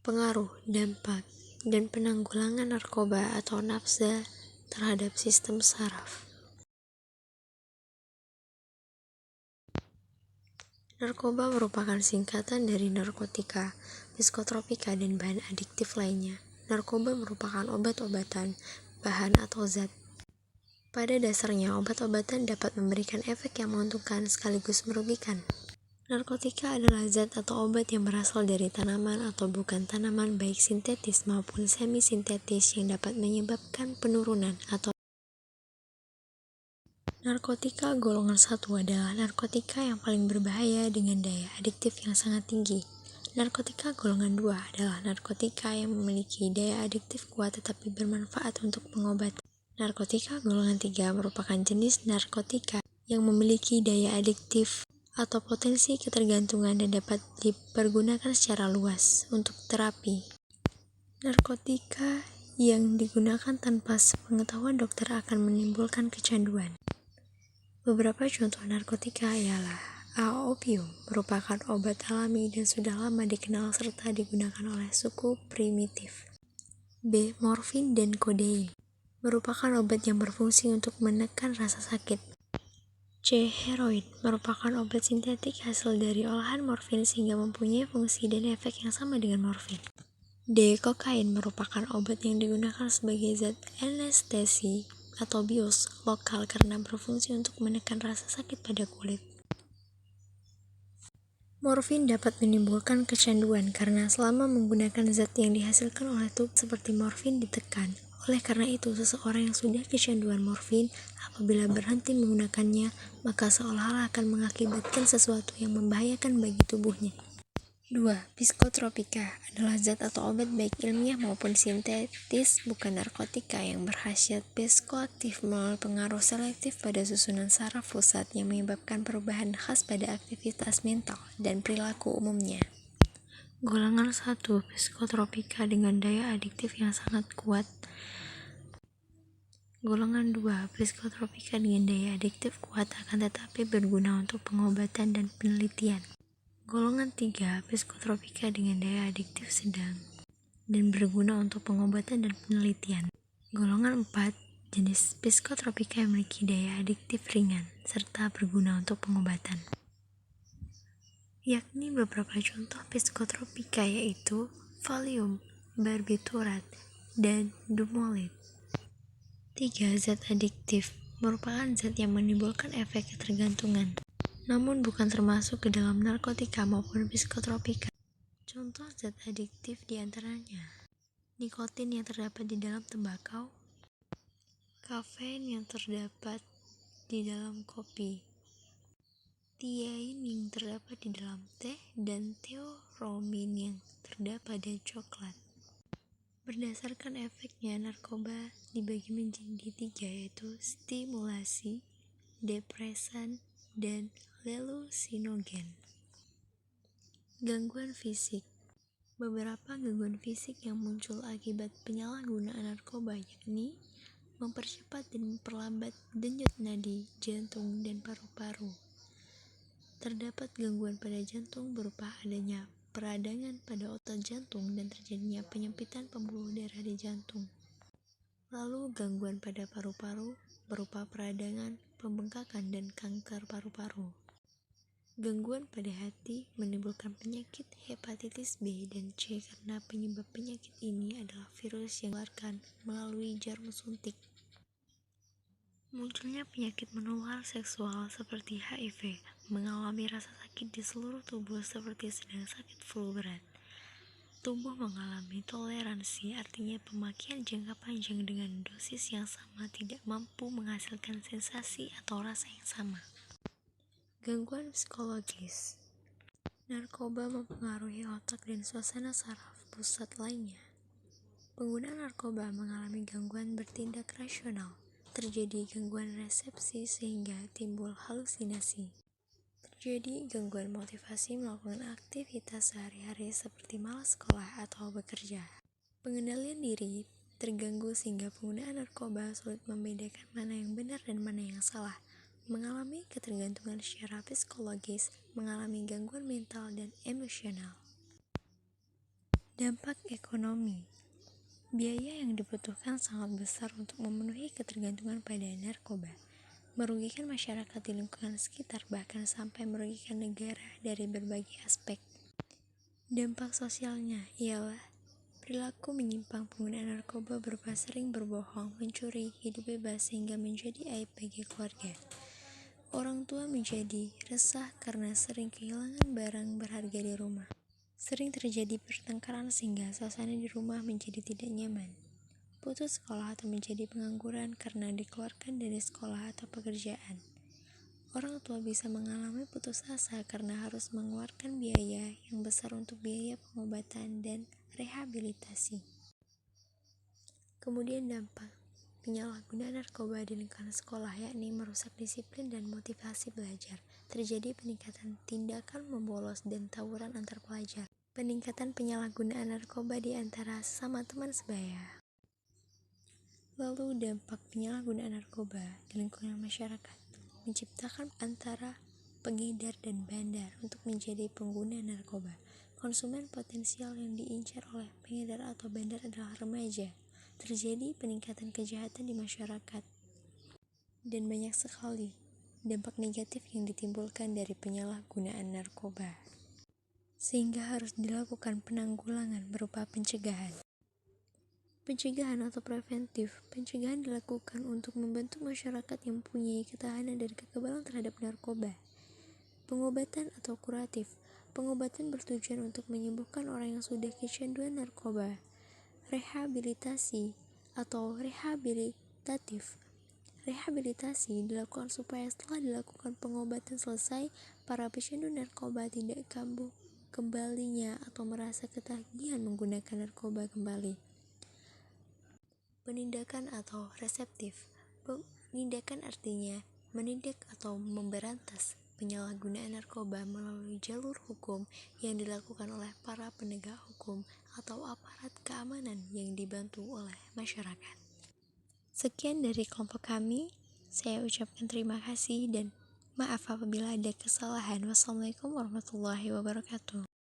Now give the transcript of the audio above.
Pengaruh, dampak, dan penanggulangan narkoba atau nafza terhadap sistem saraf. Narkoba merupakan singkatan dari narkotika, psikotropika, dan bahan adiktif lainnya. Narkoba merupakan obat-obatan, bahan atau zat. Pada dasarnya, obat-obatan dapat memberikan efek yang menguntungkan sekaligus merugikan. Narkotika adalah zat atau obat yang berasal dari tanaman atau bukan tanaman baik sintetis maupun semi-sintetis yang dapat menyebabkan penurunan atau narkotika golongan 1 adalah narkotika yang paling berbahaya dengan daya adiktif yang sangat tinggi. Narkotika golongan 2 adalah narkotika yang memiliki daya adiktif kuat tetapi bermanfaat untuk pengobatan. Narkotika golongan 3 merupakan jenis narkotika yang memiliki daya adiktif atau potensi ketergantungan dan dapat dipergunakan secara luas untuk terapi. Narkotika yang digunakan tanpa sepengetahuan dokter akan menimbulkan kecanduan. Beberapa contoh narkotika ialah A. Opium merupakan obat alami dan sudah lama dikenal serta digunakan oleh suku primitif. B. Morfin dan kodein merupakan obat yang berfungsi untuk menekan rasa sakit. C. Heroin merupakan obat sintetik hasil dari olahan morfin sehingga mempunyai fungsi dan efek yang sama dengan morfin. D. Kokain merupakan obat yang digunakan sebagai zat anestesi atau bius lokal karena berfungsi untuk menekan rasa sakit pada kulit. Morfin dapat menimbulkan kecanduan karena selama menggunakan zat yang dihasilkan oleh tubuh seperti morfin ditekan. Oleh karena itu, seseorang yang sudah kecanduan morfin apabila berhenti menggunakannya, maka seolah-olah akan mengakibatkan sesuatu yang membahayakan bagi tubuhnya. 2. Psikotropika adalah zat atau obat baik ilmiah maupun sintetis bukan narkotika yang berkhasiat psikoaktif melalui pengaruh selektif pada susunan saraf pusat yang menyebabkan perubahan khas pada aktivitas mental dan perilaku umumnya. Golongan 1 psikotropika dengan daya adiktif yang sangat kuat. Golongan 2 psikotropika dengan daya adiktif kuat akan tetapi berguna untuk pengobatan dan penelitian. Golongan 3 psikotropika dengan daya adiktif sedang dan berguna untuk pengobatan dan penelitian. Golongan 4 jenis psikotropika yang memiliki daya adiktif ringan serta berguna untuk pengobatan. Yakni beberapa contoh psikotropika yaitu Valium, barbiturat, dan Dumolid. 3. Zat adiktif merupakan zat yang menimbulkan efek ketergantungan, namun bukan termasuk ke dalam narkotika maupun psikotropika. Contoh zat adiktif diantaranya nikotin yang terdapat di dalam tembakau, kafein yang terdapat di dalam kopi, tiain yang terdapat di dalam teh, dan teobromine yang terdapat di coklat. Berdasarkan efeknya, narkoba dibagi menjadi 3 yaitu stimulasi, depresan, dan halusinogen. Gangguan fisik. Beberapa gangguan fisik yang muncul akibat penyalahgunaan narkoba yakni mempercepat dan memperlambat denyut nadi jantung dan paru-paru. Terdapat gangguan pada jantung berupa adanya peradangan pada otot jantung dan terjadinya penyempitan pembuluh darah di jantung. Lalu gangguan pada paru-paru berupa peradangan, pembengkakan, dan kanker paru-paru. Gangguan pada hati menimbulkan penyakit hepatitis B dan C karena penyebab penyakit ini adalah virus yang ditularkan melalui jarum suntik. Munculnya penyakit menular seksual seperti HIV, mengalami rasa sakit di seluruh tubuh seperti sedang sakit flu berat. Tubuh mengalami toleransi, artinya pemakaian jangka panjang dengan dosis yang sama tidak mampu menghasilkan sensasi atau rasa yang sama. Gangguan psikologis. Narkoba mempengaruhi otak dan suasana saraf pusat lainnya. Pengguna narkoba mengalami gangguan bertindak rasional. Terjadi gangguan resepsi sehingga timbul halusinasi. Terjadi gangguan motivasi melakukan aktivitas sehari-hari seperti malas sekolah atau bekerja. Pengendalian diri terganggu sehingga penggunaan narkoba sulit membedakan mana yang benar dan mana yang salah. Mengalami ketergantungan secara psikologis, mengalami gangguan mental dan emosional. Dampak ekonomi. Biaya yang dibutuhkan sangat besar untuk memenuhi ketergantungan pada narkoba, merugikan masyarakat di lingkungan sekitar, bahkan sampai merugikan negara dari berbagai aspek. Dampak sosialnya ialah perilaku menyimpang pengguna narkoba berupa sering berbohong, mencuri, hidup bebas sehingga menjadi aib bagi keluarga. Orang tua menjadi resah karena sering kehilangan barang berharga di rumah. Sering terjadi pertengkaran sehingga suasana di rumah menjadi tidak nyaman. Putus sekolah atau menjadi pengangguran karena dikeluarkan dari sekolah atau pekerjaan. Orang tua bisa mengalami putus asa karena harus mengeluarkan biaya yang besar untuk biaya pengobatan dan rehabilitasi. Kemudian dampak penyalahgunaan narkoba di lingkungan sekolah, yakni merusak disiplin dan motivasi belajar. Terjadi peningkatan tindakan membolos dan tawuran antar pelajar. Peningkatan penyalahgunaan narkoba di antara sesama teman sebaya. Lalu dampak penyalahgunaan narkoba di lingkungan masyarakat menciptakan antara pengedar dan bandar untuk menjadi pengguna narkoba. Konsumen potensial yang diincar oleh pengedar atau bandar adalah remaja. Terjadi peningkatan kejahatan di masyarakat. Dan banyak sekali dampak negatif yang ditimbulkan dari penyalahgunaan narkoba, sehingga harus dilakukan penanggulangan berupa pencegahan. Pencegahan atau preventif. Pencegahan dilakukan untuk membentuk masyarakat yang mempunyai ketahanan dan kekebalan terhadap narkoba. Pengobatan atau kuratif. Pengobatan bertujuan untuk menyembuhkan orang yang sudah kecanduan narkoba. Rehabilitasi atau rehabilitatif. Rehabilitasi dilakukan supaya setelah dilakukan pengobatan selesai, para pecandu narkoba tidak kambuh kembalinya atau merasa ketagihan menggunakan narkoba kembali. Penindakan atau reseptif. Penindakan artinya menindak atau memberantas penyalahgunaan narkoba melalui jalur hukum yang dilakukan oleh para penegak hukum atau aparat keamanan yang dibantu oleh masyarakat. Sekian dari kelompok kami. Saya ucapkan terima kasih dan maaf apabila ada kesalahan. Wassalamualaikum warahmatullahi wabarakatuh.